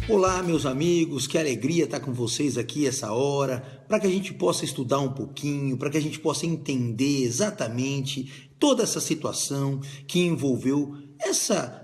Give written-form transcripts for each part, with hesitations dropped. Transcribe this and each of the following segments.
Olá, meus amigos, que alegria estar com vocês aqui essa hora, para que a gente possa estudar um pouquinho, para que a gente possa entender exatamente toda essa situação que envolveu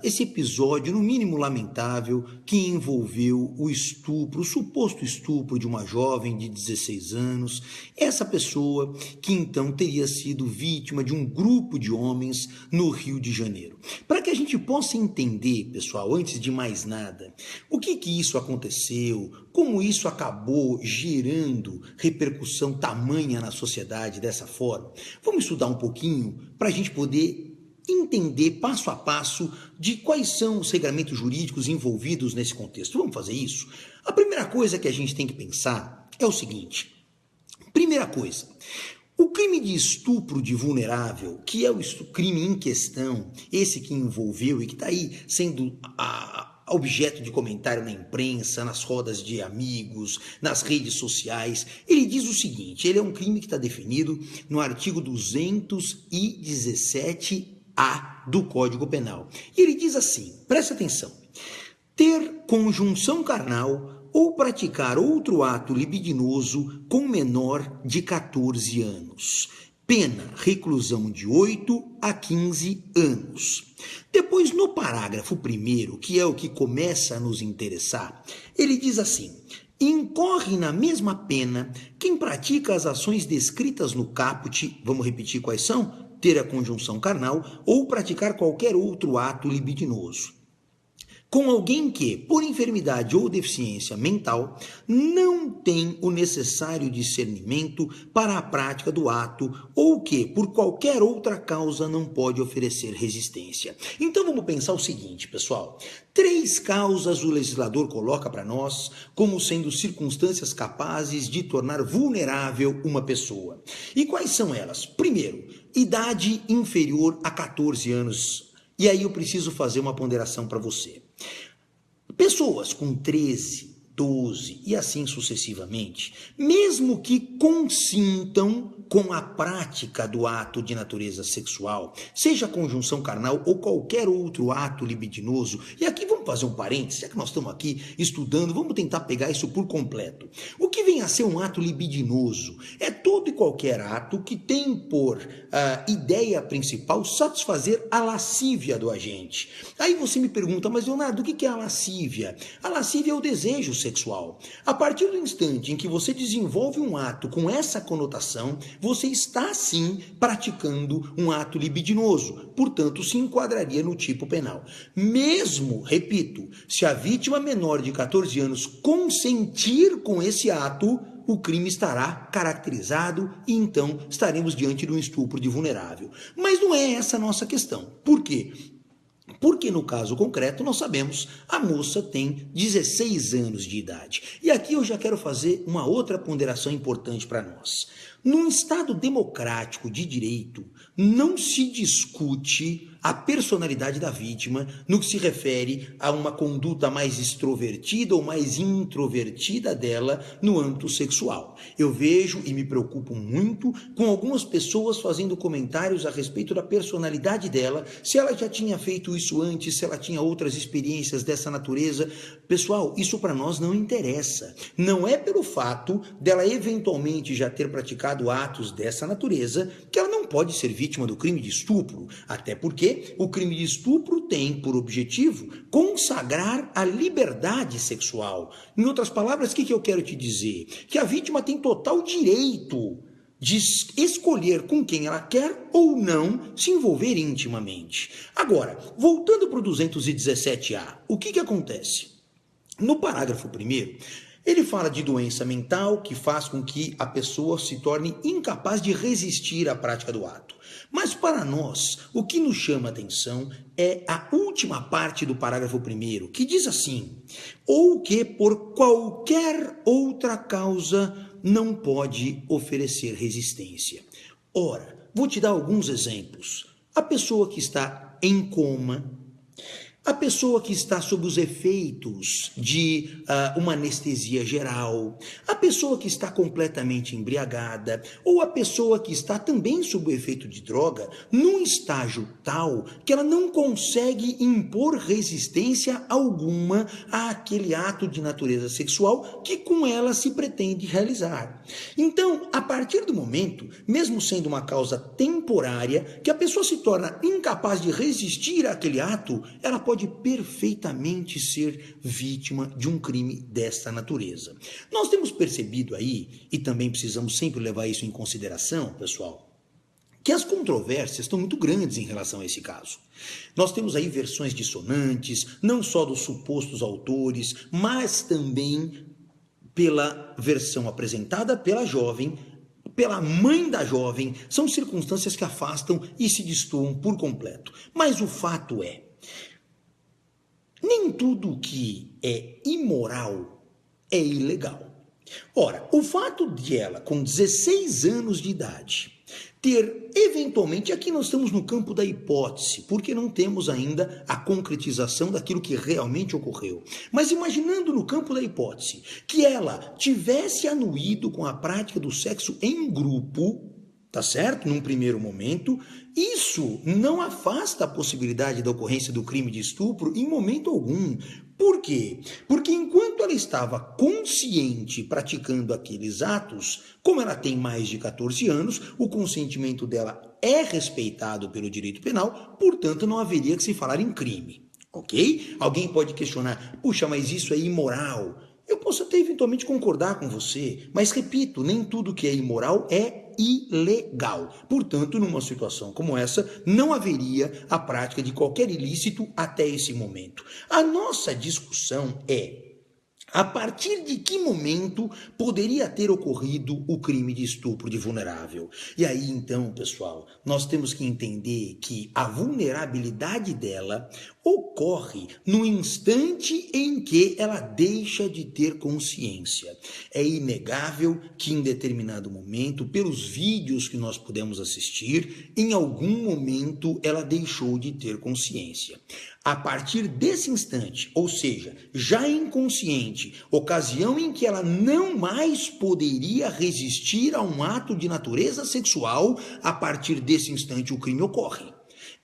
esse episódio, no mínimo lamentável, que envolveu o estupro, o suposto estupro de uma jovem de 16 anos, essa pessoa que então teria sido vítima de um grupo de homens no Rio de Janeiro. Para que a gente possa entender, pessoal, antes de mais nada, o que isso aconteceu, como isso acabou gerando repercussão tamanha na sociedade dessa forma, vamos estudar um pouquinho para a gente poder entender passo a passo de quais são os regramentos jurídicos envolvidos nesse contexto. Vamos fazer isso? A primeira coisa que a gente tem que pensar é o seguinte. Primeira coisa, o crime de estupro de vulnerável, que é o crime em questão, esse que envolveu e que está aí sendo objeto de comentário na imprensa, nas rodas de amigos, nas redes sociais, ele diz o seguinte, ele é um crime que está definido no artigo 217A do Código Penal. E ele diz assim, presta atenção, ter conjunção carnal ou praticar outro ato libidinoso com menor de 14 anos. Pena, reclusão de 8 a 15 anos. Depois, no parágrafo 1º, que é o que começa a nos interessar, ele diz assim, incorre na mesma pena quem pratica as ações descritas no caput, vamos repetir quais são? Ter a conjunção carnal ou praticar qualquer outro ato libidinoso com alguém que, por enfermidade ou deficiência mental, não tem o necessário discernimento para a prática do ato ou que, por qualquer outra causa, não pode oferecer resistência. Então vamos pensar o seguinte, pessoal. 3 causas o legislador coloca para nós como sendo circunstâncias capazes de tornar vulnerável uma pessoa. E quais são elas? Primeiro, idade inferior a 14 anos. E aí eu preciso fazer uma ponderação para você. Pessoas com 13, 12 e assim sucessivamente, mesmo que consintam com a prática do ato de natureza sexual, seja a conjunção carnal ou qualquer outro ato libidinoso, e aqui vamos fazer um parênteses, já que nós estamos aqui estudando, vamos tentar pegar isso por completo. O que vem a ser um ato libidinoso? É todo e qualquer ato que tem por ideia principal satisfazer a lascívia do agente. Aí você me pergunta, mas Leonardo, o que é a lascívia? A lascívia é o desejo sexual. A partir do instante em que você desenvolve um ato com essa conotação, você está sim praticando um ato libidinoso, portanto se enquadraria no tipo penal. Mesmo, repito, se a vítima menor de 14 anos consentir com esse ato, o crime estará caracterizado e então estaremos diante de um estupro de vulnerável. Mas não é essa a nossa questão. Por quê? Porque no caso concreto nós sabemos a moça tem 16 anos de idade. E aqui eu já quero fazer uma outra ponderação importante para nós. Num Estado democrático de direito, não se discute a personalidade da vítima no que se refere a uma conduta mais extrovertida ou mais introvertida dela no âmbito sexual. Eu vejo e me preocupo muito com algumas pessoas fazendo comentários a respeito da personalidade dela, se ela já tinha feito isso antes, se ela tinha outras experiências dessa natureza. Pessoal, isso para nós não interessa. Não é pelo fato dela eventualmente já ter praticado atos dessa natureza que ela não pode ser vítima do crime de estupro, até porque o crime de estupro tem por objetivo consagrar a liberdade sexual. Em outras palavras, o que eu quero te dizer? Que a vítima tem total direito de escolher com quem ela quer ou não se envolver intimamente. Agora, voltando para o 217A, o que acontece? No parágrafo 1º, ele fala de doença mental que faz com que a pessoa se torne incapaz de resistir à prática do ato. Mas para nós, o que nos chama a atenção é a última parte do parágrafo 1º, que diz assim, ou que por qualquer outra causa não pode oferecer resistência. Ora, vou te dar alguns exemplos. A pessoa que está em coma, a pessoa que está sob os efeitos de uma anestesia geral, a pessoa que está completamente embriagada, ou a pessoa que está também sob o efeito de droga, num estágio tal que ela não consegue impor resistência alguma àquele ato de natureza sexual que com ela se pretende realizar. Então, a partir do momento, mesmo sendo uma causa temporária, que a pessoa se torna incapaz de resistir àquele ato, ela pode perfeitamente ser vítima de um crime desta natureza. Nós temos percebido aí, e também precisamos sempre levar isso em consideração, pessoal, que as controvérsias estão muito grandes em relação a esse caso. Nós temos aí versões dissonantes, não só dos supostos autores, mas também pela versão apresentada pela jovem, pela mãe da jovem. São circunstâncias que afastam e se destoam por completo. Mas o fato é, nem tudo que é imoral é ilegal. Ora, o fato de ela, com 16 anos de idade, ter, eventualmente, aqui nós estamos no campo da hipótese, porque não temos ainda a concretização daquilo que realmente ocorreu. Mas imaginando no campo da hipótese, que ela tivesse anuído com a prática do sexo em grupo, tá certo? Num primeiro momento, isso não afasta a possibilidade da ocorrência do crime de estupro em momento algum. Por quê? Porque enquanto ela estava consciente praticando aqueles atos, como ela tem mais de 14 anos, o consentimento dela é respeitado pelo direito penal, portanto não haveria que se falar em crime, ok? Alguém pode questionar, puxa, mas isso é imoral. Eu posso até eventualmente concordar com você, mas repito, nem tudo que é imoral é ilegal. Portanto, numa situação como essa, não haveria a prática de qualquer ilícito até esse momento. A nossa discussão é: a partir de que momento poderia ter ocorrido o crime de estupro de vulnerável? E aí, então, pessoal, nós temos que entender que a vulnerabilidade dela ocorre no instante em que ela deixa de ter consciência. É inegável que em determinado momento, pelos vídeos que nós pudemos assistir, em algum momento ela deixou de ter consciência. A partir desse instante, ou seja, já inconsciente, ocasião em que ela não mais poderia resistir a um ato de natureza sexual, a partir desse instante o crime ocorre.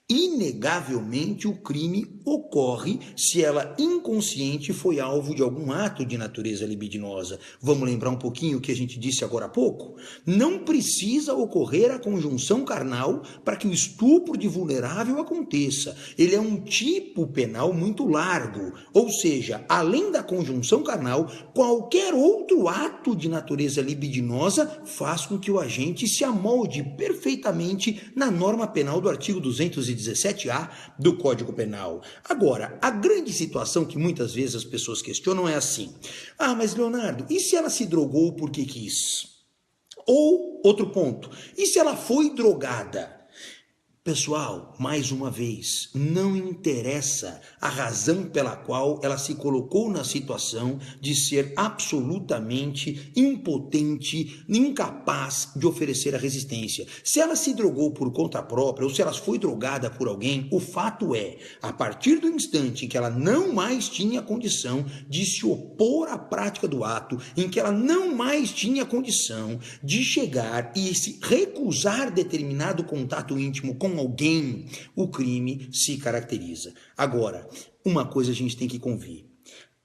Inegavelmente o crime ocorre se ela inconsciente foi alvo de algum ato de natureza libidinosa. Vamos lembrar um pouquinho o que a gente disse agora há pouco? Não precisa ocorrer a conjunção carnal para que o estupro de vulnerável aconteça. Ele é um tipo penal muito largo, ou seja, além da conjunção carnal, qualquer outro ato de natureza libidinosa faz com que o agente se amolde perfeitamente na norma penal do artigo 217-A do Código Penal. Agora, a grande situação que muitas vezes as pessoas questionam é assim: ah, mas Leonardo, e se ela se drogou porque quis? Ou, outro ponto, e se ela foi drogada? Pessoal, mais uma vez, não interessa a razão pela qual ela se colocou na situação de ser absolutamente impotente, incapaz de oferecer a resistência. Se ela se drogou por conta própria ou se ela foi drogada por alguém, o fato é, a partir do instante em que ela não mais tinha condição de se opor à prática do ato, em que ela não mais tinha condição de chegar e se recusar determinado contato íntimo com alguém, o crime se caracteriza. Agora, uma coisa a gente tem que convir: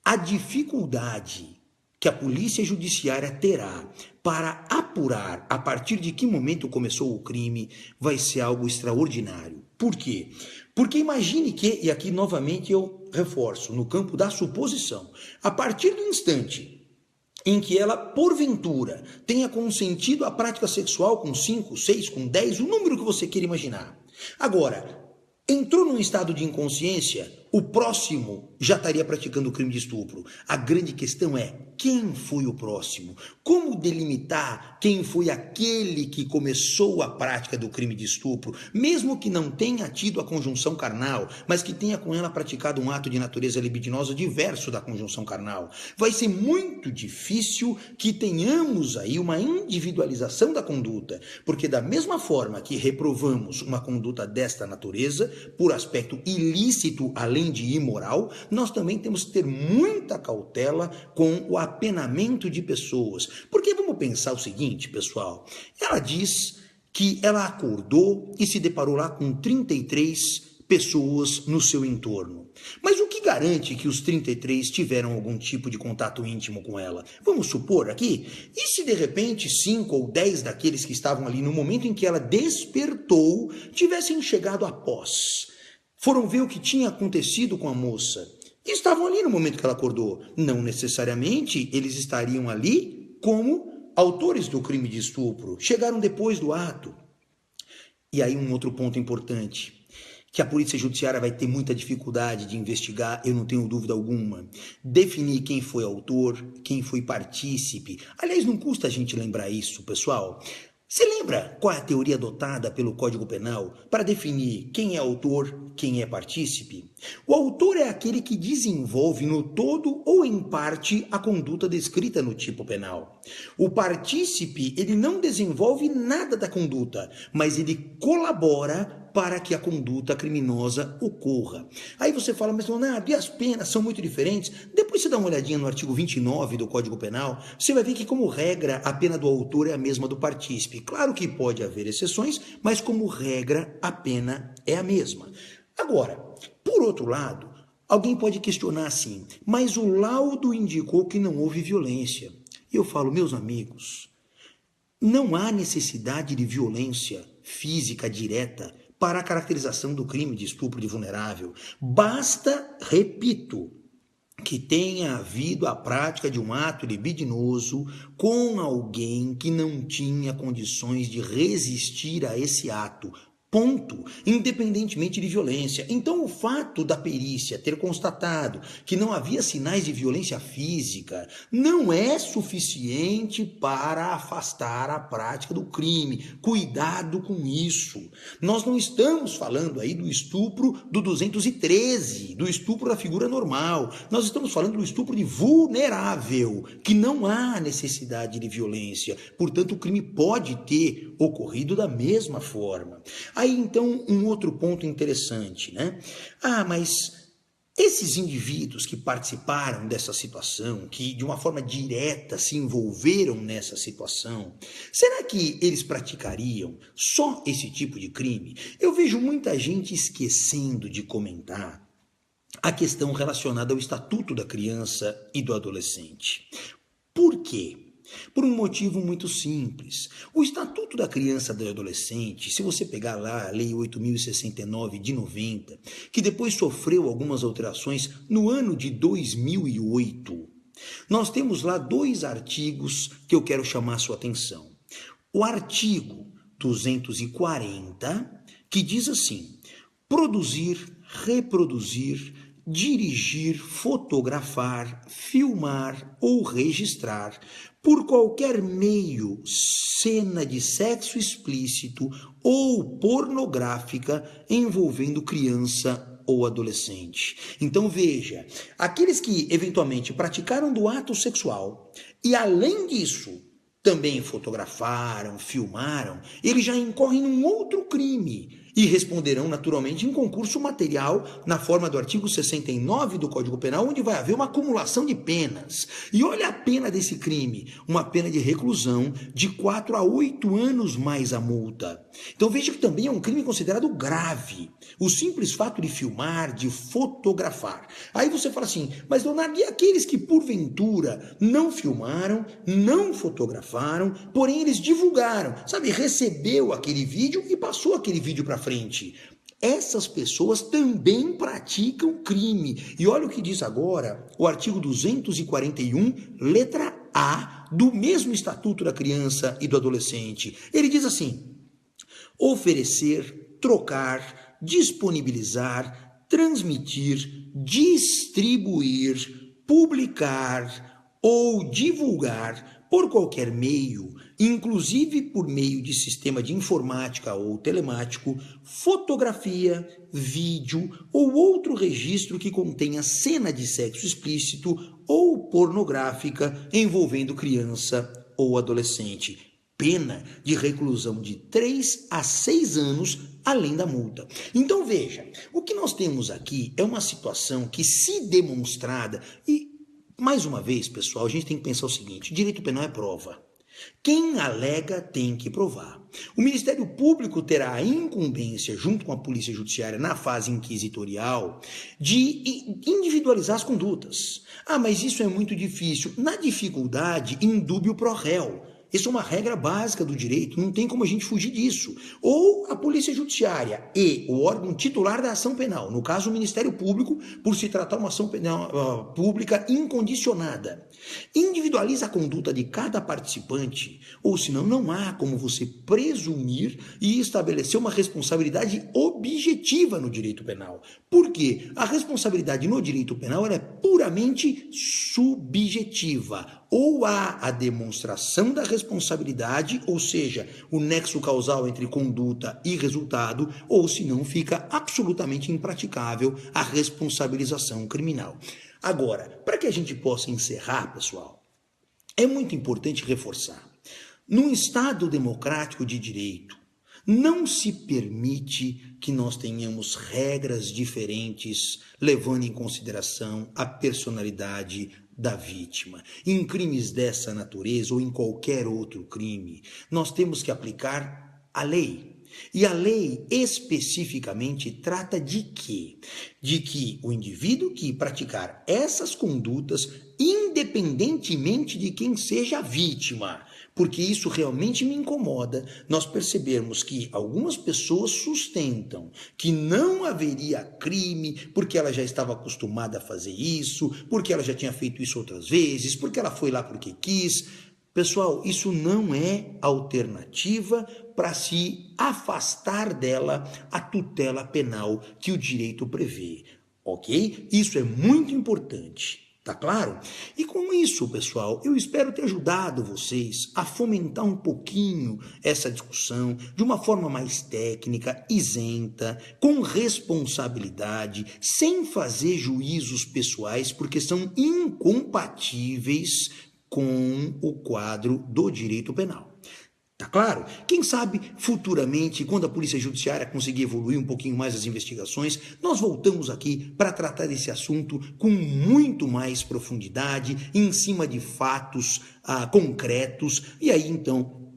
a dificuldade que a polícia judiciária terá para apurar a partir de que momento começou o crime vai ser algo extraordinário. Por quê? Porque imagine que, e aqui novamente eu reforço, no campo da suposição, a partir do instante em que ela, porventura, tenha consentido a prática sexual com 5, 6, com 10, o número que você queira imaginar. Agora, entrou num estado de inconsciência, o próximo já estaria praticando o crime de estupro. A grande questão é, quem foi o próximo? Como delimitar quem foi aquele que começou a prática do crime de estupro, mesmo que não tenha tido a conjunção carnal, mas que tenha com ela praticado um ato de natureza libidinosa diverso da conjunção carnal? Vai ser muito difícil que tenhamos aí uma individualização da conduta, porque da mesma forma que reprovamos uma conduta desta natureza, por aspecto ilícito, além além de imoral, nós também temos que ter muita cautela com o apenamento de pessoas. Porque vamos pensar o seguinte, pessoal, ela diz que ela acordou e se deparou lá com 33 pessoas no seu entorno. Mas o que garante que os 33 tiveram algum tipo de contato íntimo com ela? Vamos supor aqui, e se de repente 5 ou 10 daqueles que estavam ali no momento em que ela despertou tivessem chegado após? Foram ver o que tinha acontecido com a moça. E estavam ali no momento que ela acordou. Não necessariamente eles estariam ali como autores do crime de estupro. Chegaram depois do ato. E aí um outro ponto importante, que a Polícia Judiciária vai ter muita dificuldade de investigar, eu não tenho dúvida alguma. Definir quem foi autor, quem foi partícipe. Aliás, não custa a gente lembrar isso, pessoal. Você lembra qual é a teoria adotada pelo Código Penal para definir quem é autor, quem é partícipe? O autor é aquele que desenvolve no todo ou em parte a conduta descrita no tipo penal. O partícipe, ele não desenvolve nada da conduta, mas ele colabora para que a conduta criminosa ocorra. Aí você fala, mas Leonardo, e as penas são muito diferentes? Depois você dá uma olhadinha no artigo 29 do Código Penal, você vai ver que, como regra, a pena do autor é a mesma do partícipe. Claro que pode haver exceções, mas como regra, a pena é a mesma. Agora, por outro lado, alguém pode questionar assim, mas o laudo indicou que não houve violência. E eu falo, meus amigos, não há necessidade de violência física direta para a caracterização do crime de estupro de vulnerável. Basta, repito, que tenha havido a prática de um ato libidinoso com alguém que não tinha condições de resistir a esse ato. Ponto, independentemente de violência. Então, o fato da perícia ter constatado que não havia sinais de violência física não é suficiente para afastar a prática do crime. Cuidado com isso. Nós não estamos falando aí do estupro do 213, do estupro da figura normal. Nós estamos falando do estupro de vulnerável, que não há necessidade de violência. Portanto, o crime pode ter ocorrido da mesma forma. Aí, então, um outro ponto interessante, né? Mas esses indivíduos que participaram dessa situação, que de uma forma direta se envolveram nessa situação, será que eles praticariam só esse tipo de crime? Eu vejo muita gente esquecendo de comentar a questão relacionada ao Estatuto da Criança e do Adolescente. Por quê? Por um motivo muito simples. O Estatuto da Criança e do Adolescente, se você pegar lá a Lei 8.069 de 90, que depois sofreu algumas alterações no ano de 2008, nós temos lá 2 artigos que eu quero chamar a sua atenção. O artigo 240, que diz assim: produzir, reproduzir, dirigir, fotografar, filmar ou registrar por qualquer meio cena de sexo explícito ou pornográfica envolvendo criança ou adolescente. Então veja, aqueles que eventualmente praticaram do ato sexual e além disso também fotografaram, filmaram, eles já incorrem num outro crime e responderão naturalmente em concurso material na forma do artigo 69 do Código Penal, onde vai haver uma acumulação de penas. E olha a pena desse crime, uma pena de reclusão de 4 a 8 anos mais a multa. Então veja que também é um crime considerado grave, o simples fato de filmar, de fotografar. Aí você fala assim, mas Leonardo, e aqueles que porventura não filmaram, não fotografaram, porém eles divulgaram, sabe, recebeu aquele vídeo e passou aquele vídeo para frente. Essas pessoas também praticam crime. E olha o que diz agora o artigo 241, letra A, do mesmo Estatuto da Criança e do Adolescente. Ele diz assim: oferecer, trocar, disponibilizar, transmitir, distribuir, publicar ou divulgar por qualquer meio, inclusive por meio de sistema de informática ou telemático, fotografia, vídeo ou outro registro que contenha cena de sexo explícito ou pornográfica envolvendo criança ou adolescente. Pena de reclusão de 3 a 6 anos além da multa. Então veja, o que nós temos aqui é uma situação que, se demonstrada, e mais uma vez, pessoal, a gente tem que pensar o seguinte: direito penal é prova. Quem alega tem que provar. O Ministério Público terá a incumbência, junto com a Polícia Judiciária, na fase inquisitorial, de individualizar as condutas. Ah, mas isso é muito difícil. Na dificuldade, indúbio pro réu. Isso é uma regra básica do direito, não tem como a gente fugir disso. Ou a Polícia Judiciária e o órgão titular da ação penal, no caso o Ministério Público, por se tratar de uma ação penal pública incondicionada, individualiza a conduta de cada participante, ou senão não há como você presumir e estabelecer uma responsabilidade objetiva no direito penal. Por quê? A responsabilidade no direito penal ela é puramente subjetiva. Ou há a demonstração da responsabilidade, ou seja, o nexo causal entre conduta e resultado, ou senão fica absolutamente impraticável a responsabilização criminal. Agora, para que a gente possa encerrar, pessoal, é muito importante reforçar: num Estado democrático de direito, não se permite que nós tenhamos regras diferentes, levando em consideração a personalidade da vítima. Em crimes dessa natureza ou em qualquer outro crime, nós temos que aplicar a lei. E a lei especificamente trata de quê? De que o indivíduo que praticar essas condutas, independentemente de quem seja a vítima, porque isso realmente me incomoda, nós percebermos que algumas pessoas sustentam que não haveria crime porque ela já estava acostumada a fazer isso, porque ela já tinha feito isso outras vezes, porque ela foi lá porque quis. Pessoal, isso não é alternativa para se afastar dela a tutela penal que o direito prevê, ok? Isso é muito importante. Tá claro? E com isso, pessoal, eu espero ter ajudado vocês a fomentar um pouquinho essa discussão de uma forma mais técnica, isenta, com responsabilidade, sem fazer juízos pessoais, porque são incompatíveis com o quadro do direito penal. Tá claro? Quem sabe, futuramente, quando a Polícia Judiciária conseguir evoluir um pouquinho mais as investigações, nós voltamos aqui para tratar desse assunto com muito mais profundidade, em cima de fatos concretos, e aí, então,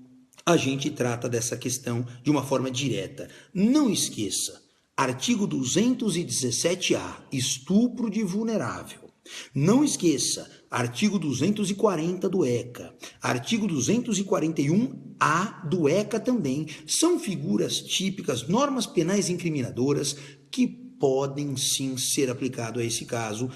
a gente trata dessa questão de uma forma direta. Não esqueça, artigo 217-A, estupro de vulnerável. Não esqueça, artigo 240 do ECA, artigo 241-A do ECA também, são figuras típicas, normas penais incriminadoras que podem sim ser aplicado a esse caso,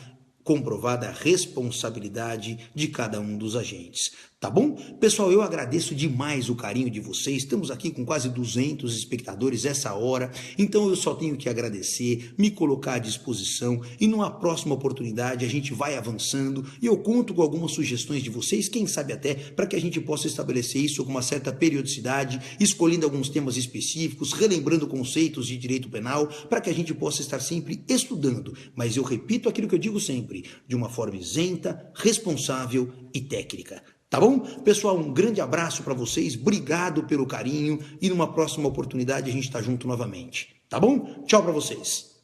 comprovada a responsabilidade de cada um dos agentes. Tá bom? Pessoal, eu agradeço demais o carinho de vocês. Estamos aqui com quase 200 espectadores essa hora, então eu só tenho que agradecer, me colocar à disposição e numa próxima oportunidade a gente vai avançando e eu conto com algumas sugestões de vocês, quem sabe até para que a gente possa estabelecer isso com uma certa periodicidade, escolhendo alguns temas específicos, relembrando conceitos de direito penal, para que a gente possa estar sempre estudando. Mas eu repito aquilo que eu digo sempre, de uma forma isenta, responsável e técnica. Tá bom? Pessoal, um grande abraço para vocês, obrigado pelo carinho e numa próxima oportunidade a gente tá junto novamente. Tá bom? Tchau para vocês.